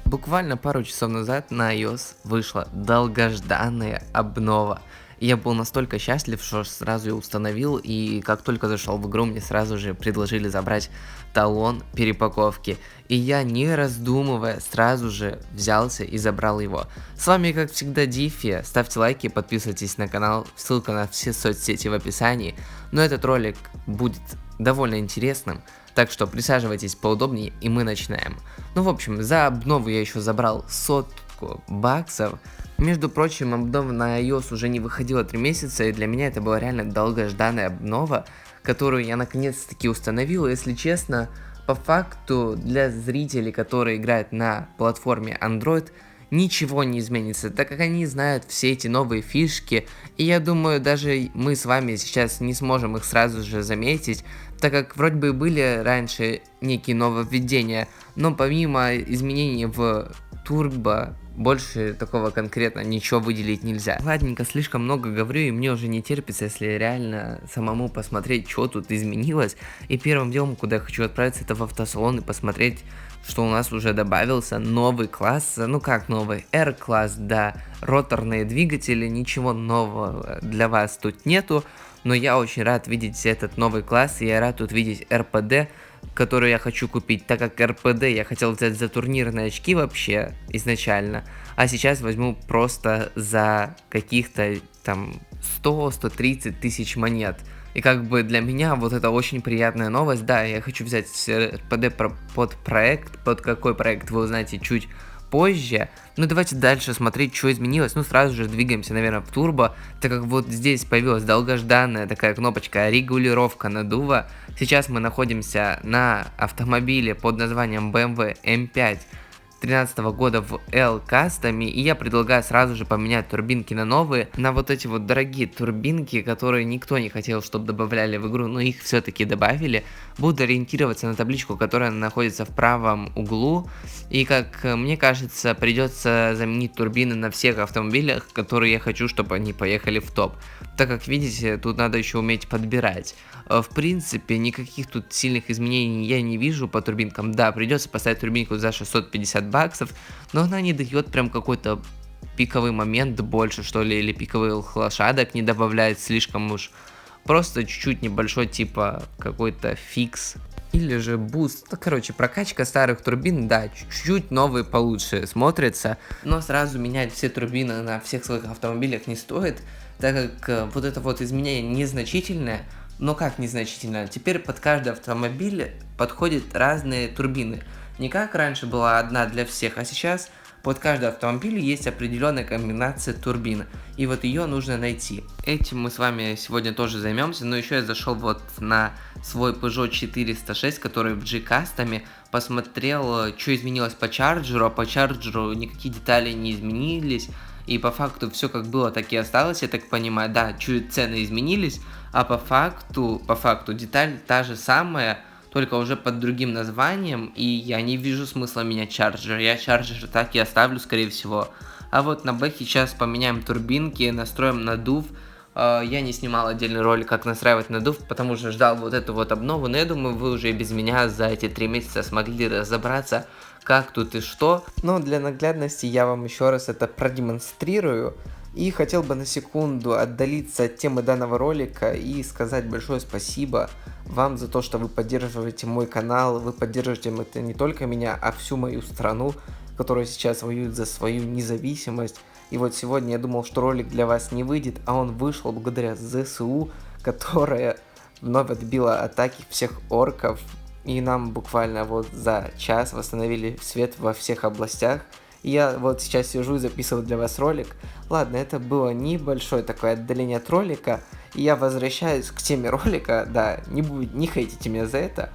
Буквально пару часов назад на iOS вышла долгожданная обнова. И я был настолько счастлив, что сразу ее установил, и как только зашел в игру, мне сразу же предложили забрать талон перепаковки. И я, не раздумывая, сразу же взялся и забрал его. С вами, как всегда, Диффи. Ставьте лайки, подписывайтесь на канал, ссылка на все соцсети в описании. Но этот ролик будет довольно интересным, так что присаживайтесь поудобнее, и мы начинаем. Ну, в общем, за обнову я еще забрал 100 баксов. Между прочим, обнова на iOS уже не выходила 3 месяца, и для меня это была реально долгожданная обнова, которую я наконец-таки установил. Если честно, по факту, для зрителей, которые играют на платформе Android, ничего не изменится, так как они знают все эти новые фишки, и я думаю, даже мы с вами сейчас не сможем их сразу же заметить, так как вроде бы были раньше некие нововведения, но помимо изменений в турбо, больше такого конкретно ничего выделить нельзя. Ладненько, слишком много говорю, и мне уже не терпится, если реально самому посмотреть, что тут изменилось. И первым делом, куда я хочу отправиться, это в автосалон и посмотреть, что у нас уже добавился новый класс. Ну как новый? R-класс, да. Роторные двигатели, ничего нового для вас тут нету. Но я очень рад видеть этот новый класс, и я рад тут видеть РПД, которую я хочу купить, так как РПД я хотел взять за турнирные очки вообще изначально, а сейчас возьму просто за каких-то там 100-130 тысяч монет. И как бы для меня вот это очень приятная новость. Да, я хочу взять РПД под проект, под какой проект вы узнаете чуть позже. Ну давайте дальше смотреть, что изменилось. Ну сразу же двигаемся, наверное, в турбо, так как вот здесь появилась долгожданная такая кнопочка регулировка наддува. Сейчас мы находимся на автомобиле под названием BMW M5 2013 года в L-кастоме, и я предлагаю сразу же поменять турбинки на новые, на вот эти вот дорогие турбинки, которые никто не хотел, чтобы добавляли в игру, но их все-таки добавили. Буду ориентироваться на табличку, которая находится в правом углу, и как мне кажется, придется заменить турбины на всех автомобилях, которые я хочу, чтобы они поехали в топ, так как видите, тут надо еще уметь подбирать. В принципе, никаких тут сильных изменений я не вижу по турбинкам. Да, придется поставить турбинку за 650 баксов, но она не дает прям какой-то пиковый момент больше, что ли, или пиковых лошадок не добавляет слишком уж. Просто чуть-чуть небольшой, типа какой-то фикс. Или же буст. Ну, короче, прокачка старых турбин, да, чуть-чуть новые получше смотрятся, но сразу менять все турбины на всех своих автомобилях не стоит, так как вот это вот изменение незначительное. Но как незначительно? Теперь под каждый автомобиль подходят разные турбины. Не как раньше была одна для всех, а сейчас под каждый автомобиль есть определенная комбинация турбин. И вот ее нужно найти. Этим мы с вами сегодня тоже займемся. Но еще я зашел вот на свой Peugeot 406, который в G-кастоме. Посмотрел, что изменилось по чарджеру. А по чарджеру никакие детали не изменились. И по факту все как было, так и осталось, я так понимаю. Да, чуть цены изменились, а по факту деталь та же самая, только уже под другим названием. И я не вижу смысла менять чарджер. Я чарджер так и оставлю, скорее всего. А вот на бэхе сейчас поменяем турбинки, настроим наддув. Я не снимал отдельный ролик, как настраивать наддув, потому что ждал вот эту вот обнову. Но я думаю, вы уже и без меня за эти 3 месяца смогли разобраться, как тут и что. Но для наглядности я вам еще раз это продемонстрирую. И хотел бы на секунду отдалиться от темы данного ролика и сказать большое спасибо вам за то, что вы поддерживаете мой канал. Вы поддерживаете это не только меня, а всю мою страну, которая сейчас воюет за свою независимость. И вот сегодня я думал, что ролик для вас не выйдет, а он вышел благодаря ЗСУ, которая вновь отбила атаки всех орков. И нам буквально вот за час восстановили свет во всех областях. И я вот сейчас сижу и записываю для вас ролик. Ладно, это было небольшое такое отдаление от ролика. И я возвращаюсь к теме ролика. Да, не хейтите меня за это.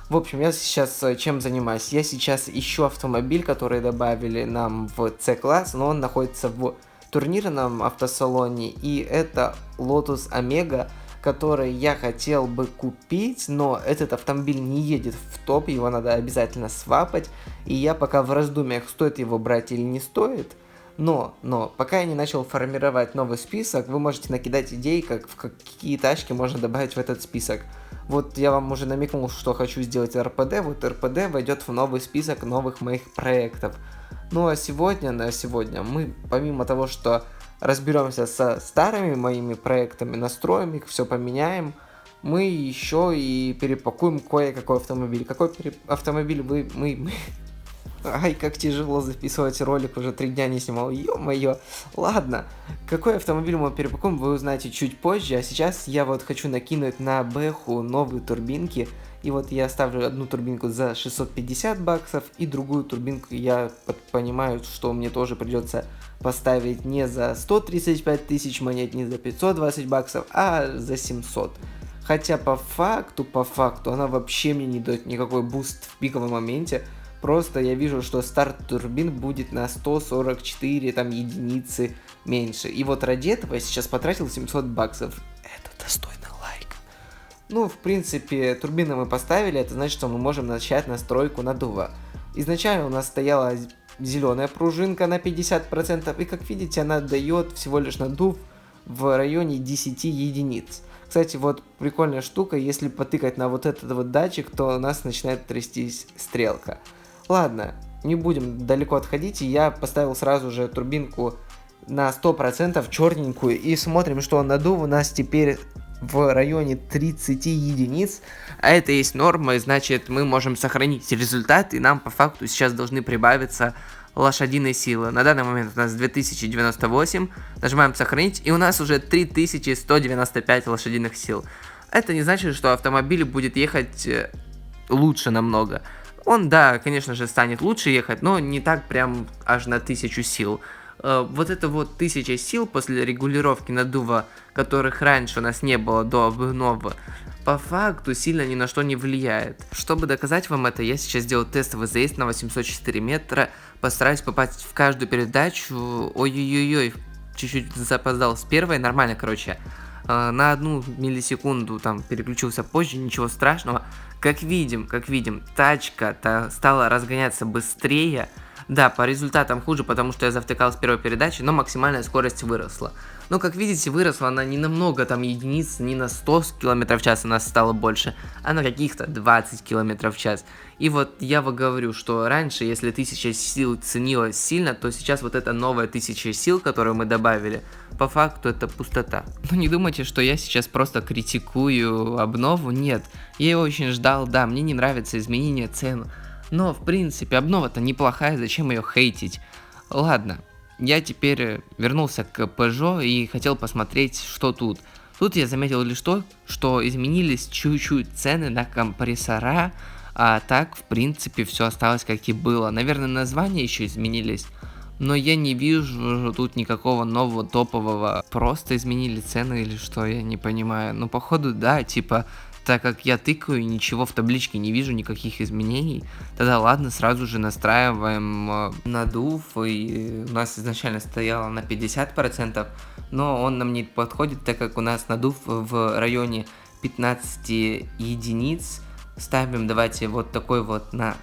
В общем, я сейчас чем занимаюсь? Я сейчас ищу автомобиль, который добавили нам в C-класс, но он находится в турнирном автосалоне. И это Lotus Omega, который я хотел бы купить, но этот автомобиль не едет в топ, его надо обязательно свапать, и я пока в раздумьях, стоит его брать или не стоит. Но пока я не начал формировать новый список, вы можете накидать идеи, в какие тачки можно добавить в этот список. Вот я вам уже намекнул, что хочу сделать РПД, вот РПД войдет в новый список новых моих проектов. Ну а сегодня, на сегодня мы, помимо того, что разберемся со старыми моими проектами, настроим их, все поменяем, мы еще и перепакуем кое-какой автомобиль. Какой автомобиль мы... Ай, как тяжело записывать ролик, уже 3 дня не снимал, ё-моё. Ладно, какой автомобиль мы перепакуем, вы узнаете чуть позже, а сейчас я вот хочу накинуть на бэху новые турбинки. И вот я ставлю одну турбинку за 650 баксов, и другую турбинку я понимаю, что мне тоже придется поставить не за 135 тысяч монет, не за 520 баксов, а за 700. Хотя по факту, она вообще мне не дает никакой буст в пиковом моменте. Просто я вижу, что старт турбин будет на 144 там единицы меньше. И вот ради этого я сейчас потратил 700 баксов. Это достойно лайка. Ну, в принципе, турбины мы поставили, это значит, что мы можем начать настройку наддува. Изначально у нас стояла зеленая пружинка на 50%, и как видите, она дает всего лишь наддув в районе 10 единиц. Кстати, вот прикольная штука, если потыкать на вот этот вот датчик, то у нас начинает трястись стрелка. Ладно, не будем далеко отходить, и я поставил сразу же турбинку на 100% черненькую, и смотрим, что наддув у нас теперь в районе 30 единиц, а это есть норма, и значит мы можем сохранить результат, и нам по факту сейчас должны прибавиться лошадиной силы. На данный момент у нас 2098, нажимаем сохранить, и у нас уже 3195 лошадиных сил. Это не значит, что автомобиль будет ехать лучше намного. Он, да, конечно же, станет лучше ехать, но не так прям аж на 1000 сил. Вот это вот 1000 сил после регулировки наддува, которых раньше у нас не было до обнова, по факту сильно ни на что не влияет. Чтобы доказать вам это, я сейчас сделаю тестовый заезд на 804 метра, постараюсь попасть в каждую передачу. Ой-ой-ой, чуть-чуть запоздал с первой, нормально, короче. На 1 миллисекунду там переключился позже, ничего страшного. Как видим, тачка-то стала разгоняться быстрее. Да, по результатам хуже, потому что я завтыкал с первой передачи, но максимальная скорость выросла. Но, как видите, выросла она не намного там единиц, не на 100 км в час она стала больше, а на каких-то 20 км в час. И вот я вам говорю, что раньше, если 1000 сил ценилась сильно, то сейчас вот эта новая 1000 сил, которую мы добавили, по факту это пустота. Ну не думайте, что я сейчас просто критикую обнову, нет. Я ее очень ждал, да, мне не нравится изменение цен. Но, в принципе, обнова-то неплохая, зачем ее хейтить? Ладно, я теперь вернулся к Peugeot и хотел посмотреть, что тут. Тут я заметил лишь то, что изменились чуть-чуть цены на компрессора, а так, в принципе, все осталось как и было. Наверное, названия еще изменились, но я не вижу тут никакого нового топового. Просто изменили цены или что, я не понимаю. Ну, походу, да, типа... Так как я тыкаю, ничего в табличке не вижу, никаких изменений, тогда ладно, сразу же настраиваем наддув, и у нас изначально стояло на 50%, но он нам не подходит, так как у нас наддув в районе 15 единиц. Ставим, давайте, вот такой вот на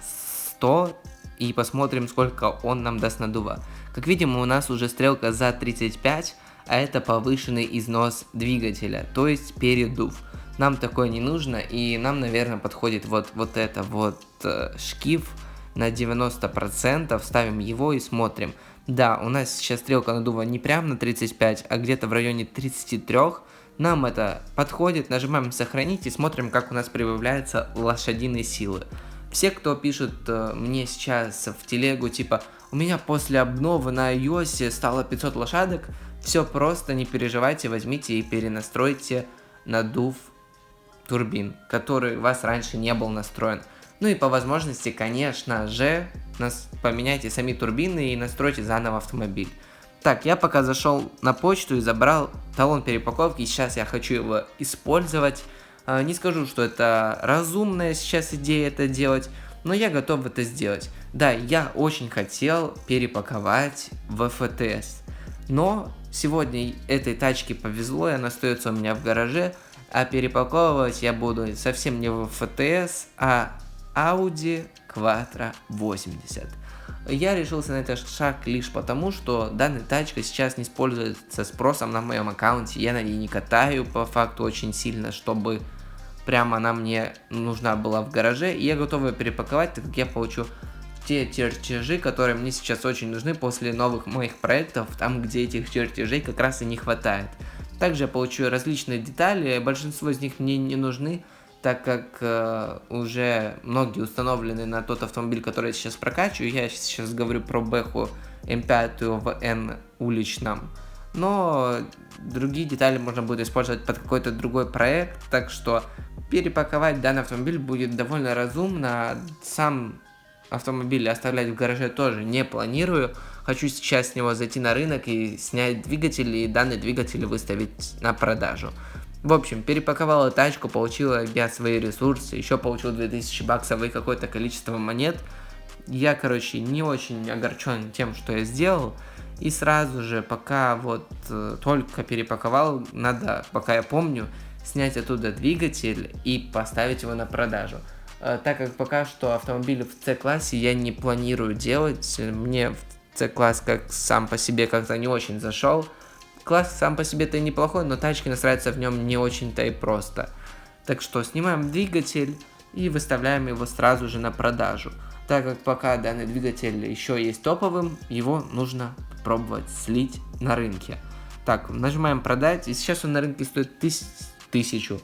100, и посмотрим, сколько он нам даст наддува. Как видим, у нас уже стрелка за 35, а это повышенный износ двигателя, то есть передув. Нам такое не нужно, и нам, наверное, подходит вот это вот шкив на 90%, ставим его и смотрим. Да, у нас сейчас стрелка наддува не прям на 35, а где-то в районе 33. Нам это подходит, нажимаем сохранить и смотрим, как у нас прибавляются лошадиные силы. Все, кто пишет мне сейчас в телегу, типа, у меня после обновы на iOS стало 500 лошадок, все просто, не переживайте, возьмите и перенастройте наддув турбин, который у вас раньше не был настроен. Ну и по возможности, конечно же, поменяйте сами турбины и настройте заново автомобиль. Так, я пока зашел на почту и забрал талон перепаковки, и сейчас я хочу его использовать. Не скажу, что это разумная сейчас идея это делать, но я готов это сделать. Да, я очень хотел перепаковать в FTS, но сегодня этой тачке повезло, и она остается у меня в гараже. А перепаковывать я буду совсем не в FTS, а Audi Quattro 80. Я решился на этот шаг лишь потому, что данная тачка сейчас не используется спросом на моем аккаунте. Я на ней не катаю по факту очень сильно, чтобы прямо она мне нужна была в гараже. И я готов ее перепаковать, так как я получу те чертежи, которые мне сейчас очень нужны после новых моих проектов, там где этих чертежей как раз и не хватает. Также я получу различные детали, большинство из них мне не нужны, так как уже многие установлены на тот автомобиль, который я сейчас прокачиваю. Я сейчас говорю про Бэху М5 в N уличном, но другие детали можно будет использовать под какой-то другой проект, так что перепаковать данный автомобиль будет довольно разумно. Сам автомобиль оставлять в гараже тоже не планирую. Хочу сейчас с него зайти на рынок и снять двигатель, и данный двигатель выставить на продажу. В общем, перепаковала тачку, получила я свои ресурсы, еще получил 2000 баксов и какое-то количество монет. Я, короче, не очень огорчен тем, что я сделал. И сразу же, пока вот только перепаковал, надо, пока я помню, снять оттуда двигатель и поставить его на продажу. Так как пока что автомобили в C-классе я не планирую делать, мне в C-класс как сам по себе как-то не очень зашел. Класс сам по себе-то неплохой, но тачки настраиваться в нем не очень-то и просто. Так что снимаем двигатель и выставляем его сразу же на продажу. Так как пока данный двигатель еще есть топовым, его нужно пробовать слить на рынке. Так, нажимаем продать, и сейчас он на рынке стоит 1 800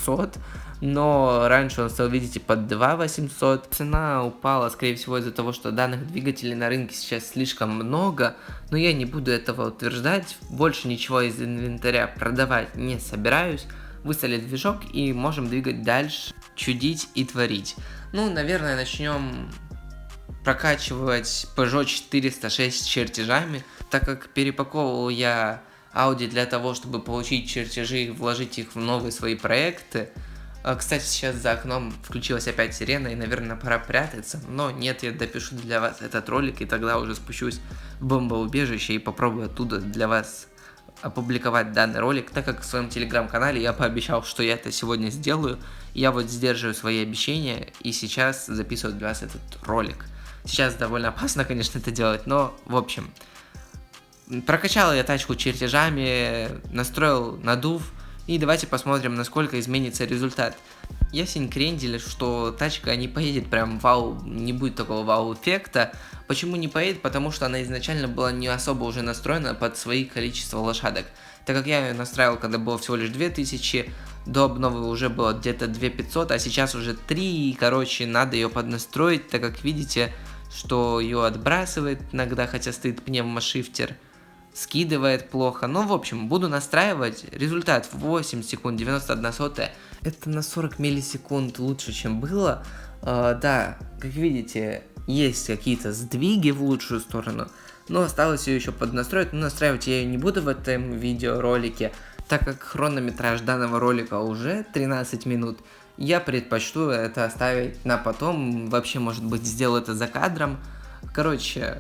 000, но раньше он стоил, видите, под 2 800. Цена упала, скорее всего, из-за того, что данных двигателей на рынке сейчас слишком много, но я не буду этого утверждать, больше ничего из инвентаря продавать не собираюсь. Выставили движок и можем двигать дальше, чудить и творить. Ну, наверное, начнем прокачивать Peugeot 406 чертежами, так как перепаковывал я Audi для того, чтобы получить чертежи и вложить их в новые свои проекты. Кстати, сейчас за окном включилась опять сирена, и, наверное, пора прятаться. Но нет, я допишу для вас этот ролик, и тогда уже спущусь в бомбоубежище и попробую оттуда для вас опубликовать данный ролик, так как в своем телеграм-канале я пообещал, что я это сегодня сделаю. Я вот сдерживаю свои обещания, и сейчас записываю для вас этот ролик. Сейчас довольно опасно, конечно, это делать, но, в общем, прокачал я тачку чертежами, настроил надув, и давайте посмотрим, насколько изменится результат. Ясень крендель, что тачка не поедет прям вау, не будет такого вау-эффекта. Почему не поедет? Потому что она изначально была не особо уже настроена под свои количество лошадок. Так как я ее настраивал, когда было всего лишь 2000, до обновы уже было где-то 2500, а сейчас уже 3, и, короче, надо ее поднастроить, так как видите, что ее отбрасывает иногда, хотя стоит пневмошифтер. Скидывает плохо, но в общем буду настраивать. Результат в 8 секунд 91 сотая, это на 40 миллисекунд лучше, чем было. Да, как видите, есть какие-то сдвиги в лучшую сторону, но осталось ее еще поднастроить, но настраивать я ее не буду в этом видеоролике, так как хронометраж данного ролика уже 13 минут. Я предпочту это оставить на потом, вообще, может быть, сделаю это за кадром. Короче,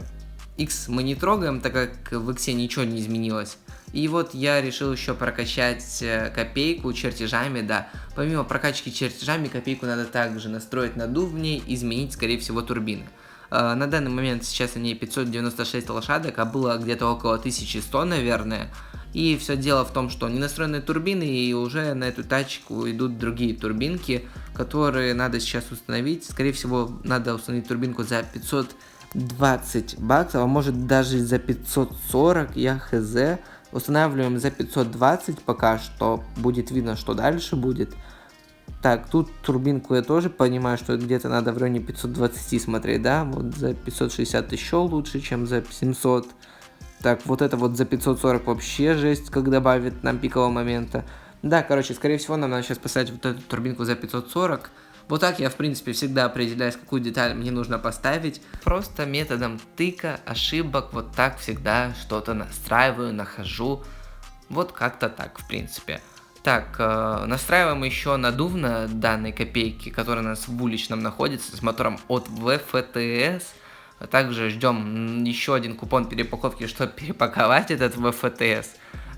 X мы не трогаем, так как в X ничего не изменилось. И вот я решил еще прокачать копейку чертежами, да. Помимо прокачки чертежами, копейку надо также настроить надув в ней, изменить, скорее всего, турбины. На данный момент сейчас на ней 596 лошадок, а было где-то около 1100, наверное. И все дело в том, что не настроены турбины, и уже на эту тачку идут другие турбинки, которые надо сейчас установить. Скорее всего, надо установить турбинку за 520 баксов, а может даже за 540, я хз. Устанавливаем за 520 пока что, будет видно, что дальше будет. Так, тут турбинку я тоже понимаю, что где-то надо в районе 520 смотреть, да, вот за 560 еще лучше, чем за 700. Так, вот это вот за 540 вообще жесть, как добавит нам пикового момента. Да, короче, скорее всего, нам надо сейчас поставить вот эту турбинку за 540. Вот так я, в принципе, всегда определяюсь, какую деталь мне нужно поставить. Просто методом тыка, ошибок, вот так всегда что-то настраиваю, нахожу. Вот как-то так, в принципе. Так, настраиваем еще надув на данной копейке, которая у нас в уличном находится, с мотором от VFTS. Также ждем еще один купон перепаковки, чтобы перепаковать этот VFTS.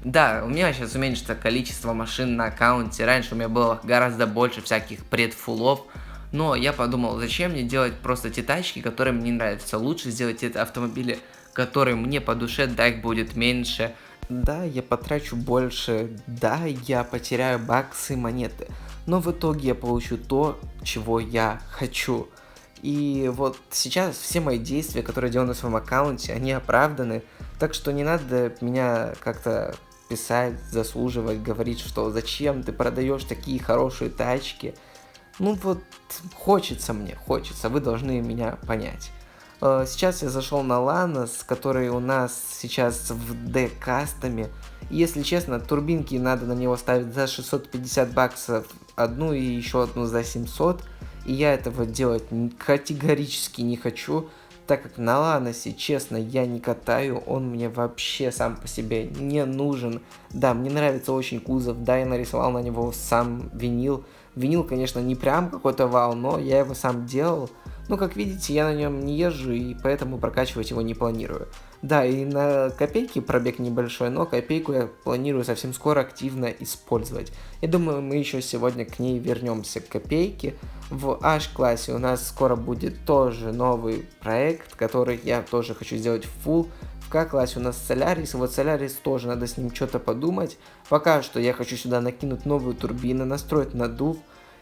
Да, у меня сейчас уменьшится количество машин на аккаунте. Раньше у меня было гораздо больше всяких предфулов. Но я подумал, зачем мне делать просто те тачки, которые мне нравятся. Лучше сделать это автомобили, которые мне по душе, да, их будет меньше. Да, я потрачу больше, да, я потеряю баксы, монеты. Но в итоге я получу то, чего я хочу. И вот сейчас все мои действия, которые я делаю на своем аккаунте, они оправданы. Так что не надо меня как-то писать, заслуживать, говорить, что зачем ты продаешь такие хорошие тачки. Ну вот, хочется мне, хочется, вы должны меня понять. Сейчас я зашел на Ланос, который у нас сейчас в D-кастами. Если честно, турбинки надо на него ставить за 650 баксов одну и еще одну за 700. И я этого делать категорически не хочу, так как на Ланосе, честно, я не катаю, он мне вообще сам по себе не нужен. Да, мне нравится очень кузов, да, я нарисовал на него сам винил. Винил, конечно, не прям какой-то вау, но я его сам делал. Ну, как видите, я на нем не езжу, и поэтому прокачивать его не планирую. Да, и на копейке пробег небольшой, но копейку я планирую совсем скоро активно использовать. Я думаю, мы еще сегодня к ней вернемся, к копейке. В H-классе у нас скоро будет тоже новый проект, который я тоже хочу сделать в full. В К-классе у нас Солярис, вот Солярис тоже надо с ним что-то подумать. Пока что я хочу сюда накинуть новую турбину, настроить надув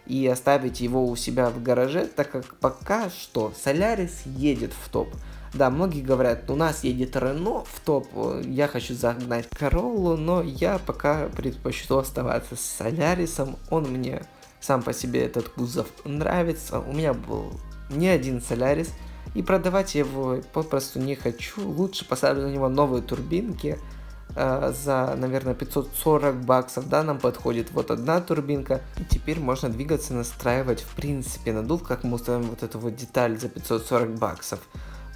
и оставить его у себя в гараже, так как пока что Солярис едет в топ. Да, многие говорят, у нас едет Рено в топ, я хочу загнать Короллу, но я пока предпочту оставаться с Солярисом, он мне сам по себе этот кузов нравится, у меня был не один Солярис, и продавать его попросту не хочу, лучше поставлю на него новые турбинки, за, наверное, 540 баксов, да, нам подходит вот одна турбинка. И теперь можно двигаться, настраивать, в принципе, надув, как мы установим вот эту вот деталь за 540 баксов.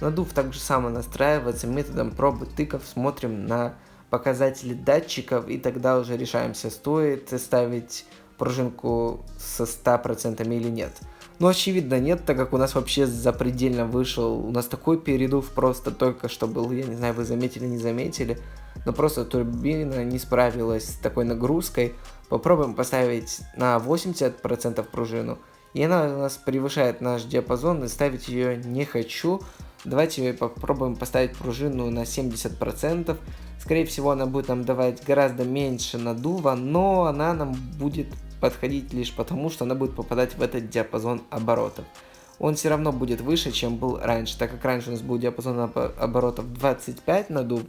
Надув также само настраивается методом пробы тыков, смотрим на показатели датчиков, и тогда уже решаемся, стоит ставить пружинку со 100% или нет. Но очевидно нет, так как у нас вообще запредельно вышел, у нас такой передув просто только что был, я не знаю, вы заметили, не заметили, но просто турбина не справилась с такой нагрузкой. Попробуем поставить на 80% пружину, и она у нас превышает наш диапазон, и ставить ее не хочу. Давайте попробуем поставить пружину на 70%. Скорее всего, она будет нам давать гораздо меньше надува, но она нам будет подходить лишь потому, что она будет попадать в этот диапазон оборотов. Он все равно будет выше, чем был раньше, так как раньше у нас был диапазон оборотов 25 надув,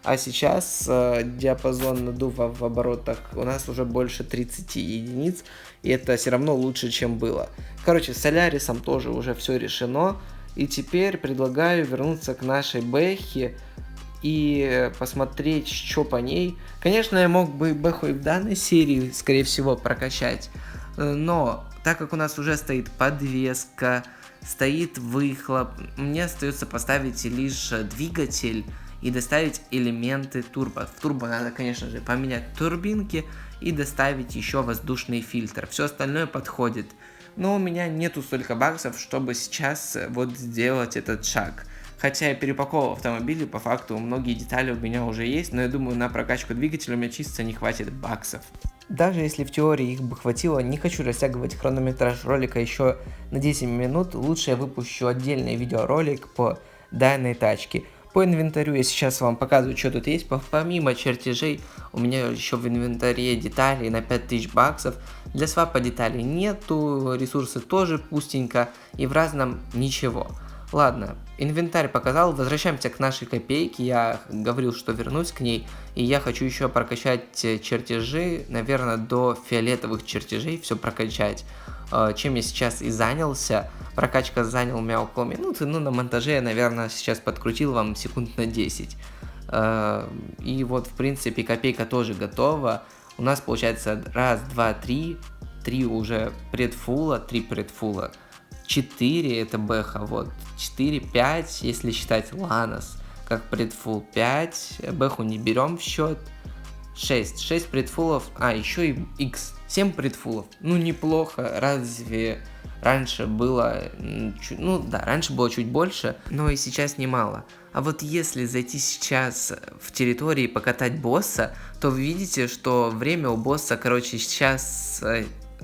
а сейчас диапазон надува в оборотах у нас уже больше 30 единиц, и это все равно лучше, чем было. Короче, с Солярисом тоже уже все решено, и теперь предлагаю вернуться к нашей Бэхе и посмотреть, что по ней. Конечно, я мог бы Бэху и в данной серии, скорее всего, прокачать, но так как у нас уже стоит подвеска, стоит выхлоп, мне остается поставить лишь двигатель и доставить элементы турбо. В турбо надо, конечно же, поменять турбинки и доставить еще воздушный фильтр. Все остальное подходит. Но у меня нету столько баксов, чтобы сейчас вот сделать этот шаг. Хотя я перепаковал автомобили, по факту многие детали у меня уже есть, но я думаю, на прокачку двигателя у меня чисто не хватит баксов. Даже если в теории их бы хватило, не хочу растягивать хронометраж ролика еще на 10 минут, лучше я выпущу отдельный видеоролик по данной тачке. По инвентарю я сейчас вам показываю, что тут есть. Помимо чертежей, у меня еще в инвентаре деталей на 5000 баксов. Для свапа деталей нету, ресурсы тоже пустенько и в разном ничего. Ладно, инвентарь показал, возвращаемся к нашей копейке, я говорил, что вернусь к ней, и я хочу еще прокачать чертежи, наверное, до фиолетовых чертежей все прокачать, чем я сейчас и занялся. Прокачка занял у меня около минуты, ну на монтаже я, наверное, сейчас подкрутил вам секунд на 10. И вот, в принципе, копейка тоже готова. У нас получается раз, два, три уже предфула, 3 предфула. 4 это Бэха, вот, 4, 5, если считать Ланос, как предфул, 5, Бэху не берем в счет, 6 предфулов, еще и X, 7 предфулов, ну неплохо, разве раньше было, ну да, раньше было чуть больше, но и сейчас немало. А вот если зайти сейчас в территории и покатать босса, то вы видите, что время у босса, короче, сейчас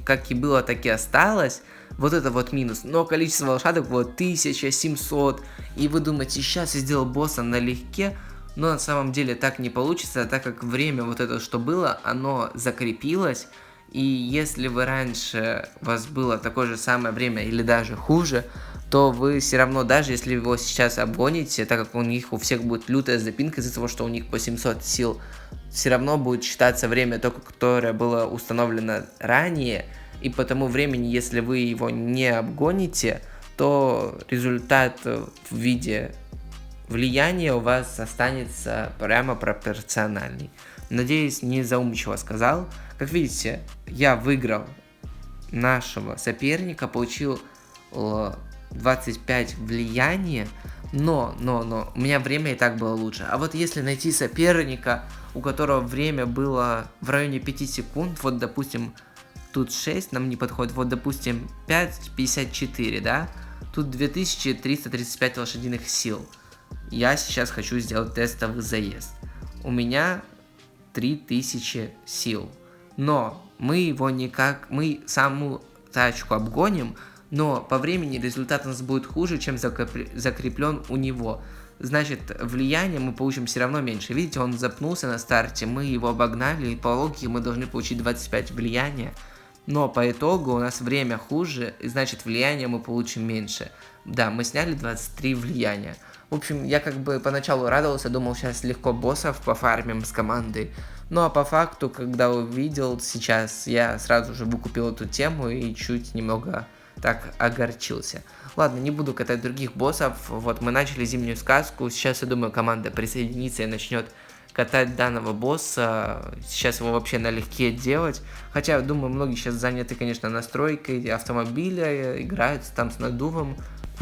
как и было, так и осталось. Вот это вот минус, но количество лошадок вот 1700, и вы думаете, сейчас я сделал босса налегке, но на самом деле так не получится, так как время вот это, что было, оно закрепилось, и если вы раньше, у вас было такое же самое время или даже хуже, то вы все равно, даже если его сейчас обгоните, так как у них у всех будет лютая запинка из-за того, что у них по 700 сил, все равно будет считаться время только, которое было установлено ранее, и по тому времени, если вы его не обгоните, то результат в виде влияния у вас останется прямо пропорциональный. Надеюсь, не заумчиво сказал. Как видите, я выиграл нашего соперника, получил 25 влияния, но у меня время и так было лучше. А вот если найти соперника, у которого время было в районе 5 секунд, вот допустим, тут 6 нам не подходит, вот допустим 5,54, да, тут 2335 лошадиных сил. Я сейчас хочу сделать тестовый заезд. У меня 3000 сил, но мы саму тачку обгоним, но по времени результат у нас будет хуже, чем закреплен у него. Значит, влияние мы получим все равно меньше. Видите, он запнулся на старте, мы его обогнали, и по логике мы должны получить 25 влияния. Но по итогу у нас время хуже, и значит влияние мы получим меньше. Да, мы сняли 23 влияния. В общем, я как бы поначалу радовался, думал, сейчас легко боссов пофармим с командой. Ну а по факту, когда увидел сейчас, я сразу же выкупил эту тему и чуть немного так огорчился. Ладно, не буду катать других боссов. Вот мы начали зимнюю сказку. Сейчас, я думаю, команда присоединится и начнет катать данного босса. Сейчас его вообще налегке делать. Хотя, думаю, многие сейчас заняты, конечно, настройкой автомобиля, играют там с надувом.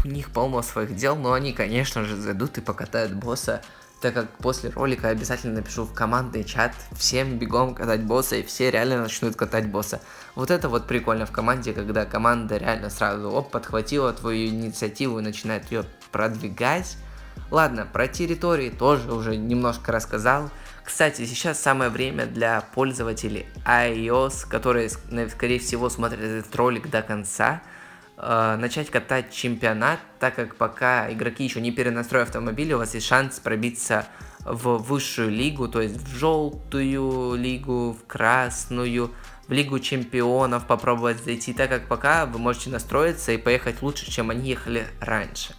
У них полно своих дел, но они, конечно же, зайдут и покатают босса. Так как после ролика обязательно напишу в командный чат всем бегом катать босса, и все реально начнут катать босса. Вот это вот прикольно в команде, когда команда реально сразу подхватила твою инициативу и начинает ее продвигать. Ладно, про территории тоже уже немножко рассказал. Кстати, сейчас самое время для пользователей iOS, которые, скорее всего, смотрят этот ролик до конца, начать катать чемпионат, так как пока игроки еще не перенастроят автомобили, у вас есть шанс пробиться в высшую лигу, то есть в желтую лигу, в красную, в лигу чемпионов попробовать зайти, так как пока вы можете настроиться и поехать лучше, чем они ехали раньше.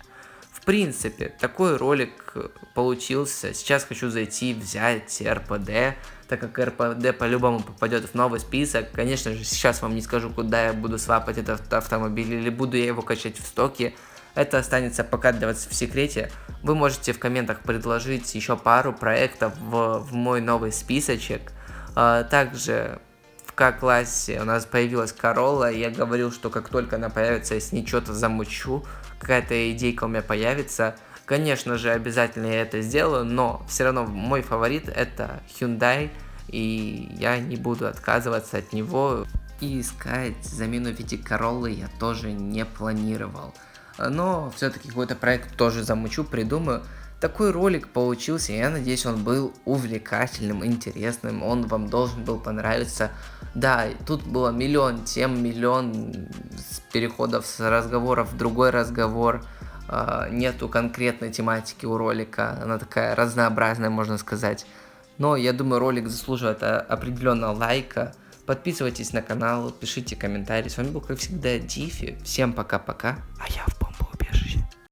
В принципе, такой ролик получился. Сейчас хочу зайти, взять РПД, так как РПД по-любому попадет в новый список. Конечно же, сейчас вам не скажу, куда я буду свапать этот автомобиль, или буду я его качать в стоке. Это останется пока для вас в секрете. Вы можете в комментах предложить еще пару проектов в мой новый списочек. Также в К-классе у нас появилась Corolla. Я говорил, что как только она появится, я с ней что-то замучу. Какая-то идейка у меня появится. Конечно же, обязательно я это сделаю, но все равно мой фаворит это Hyundai, и я не буду отказываться от него. И искать замену в виде Corolla я тоже не планировал. Но все-таки какой-то проект тоже замучу, придумаю. Такой ролик получился, я надеюсь, он был увлекательным, интересным, он вам должен был понравиться. Да, тут было миллион тем, миллион переходов с разговора в другой разговор. Нету конкретной тематики у ролика, она такая разнообразная, можно сказать. Но я думаю, ролик заслуживает определенного лайка. Подписывайтесь на канал, пишите комментарии. С вами был, как всегда, Дифи. Всем пока-пока, а я в